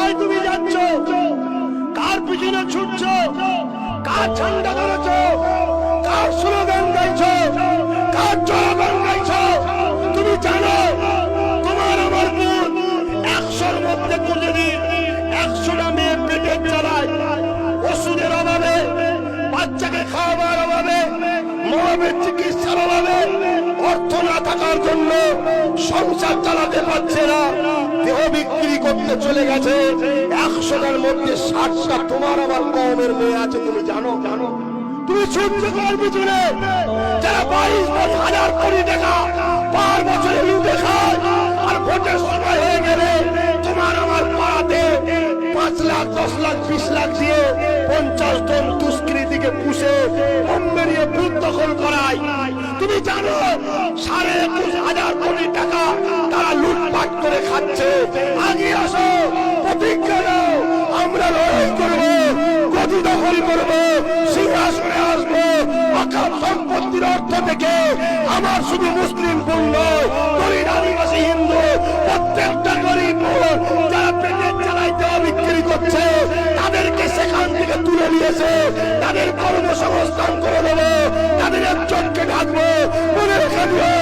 কোথায় তুমি যাচ্ছ? কার পিছনে ছুটছ? কার ঝান্ডা ধরেছ? কার স্লোগান গাইছ? কার জয়গান গাইছ? তুমি জানো তোমার আমার বোন 100-র মধ্যে কোনদিন 100টা মেয়ে পেটে চালায়, ওষুধের অভাবে, বাচ্চাকে খাওয়াবার অভাবে, মরমের চিকিৎসার অভাবে, অর্থ না থাকার জন্য সংসার চালাতে পারছে না, দেহ বিক্রি করতে চলে গেছে। 100টার মধ্যে 60টা তোমার আমার কওমের মেয়ে আছে। তুমি জানো? তুমি ছুটছো কার পিছনে? যারা 22,000 কোটি টাকা পার বছরে লুটে খায়, আর ভোটের সময় হয়ে গেলে তোমার আমার পাড়াতে 5 লাখ 10 লাখ 20 লাখ দিয়ে 50 জন দুষ্কৃতীকে পুষে মেরিয়ে বুথ দখল করায়। তুমি জানো 21,500 কোটি টাকা তারা লুটপাট করে খাচ্ছে। আগে আসো, প্রতিজ্ঞা নাও, আমরা লড়াই করবো, গদি দখল করবো, সিংহাসনে আসবো। অকাল সম্পত্তির অর্থ থেকে আমার শুধু মুসলিম বোন নয়, গরিব আদিবাসী হিন্দু প্রত্যেকটা গরিব বোন যারা পেটের চালায় দেওয়া বিক্রি করছে, তাদেরকে সেখান থেকে তুলে নিয়েছে, তাদের কর্মসংস্থান করে দেবো, তাদের একজনকে ঢাকবো। মনে রেখে দিও,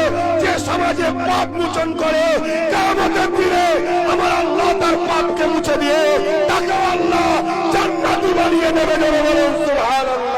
যে সমাজে পাপ মোচন করে কিয়ামতের দিনে আমার আল্লাহ তার পাপকে মুছে দিয়ে তাকে আল্লাহ জান্নাতি বানিয়ে দেবে। সুবহানাল্লাহ।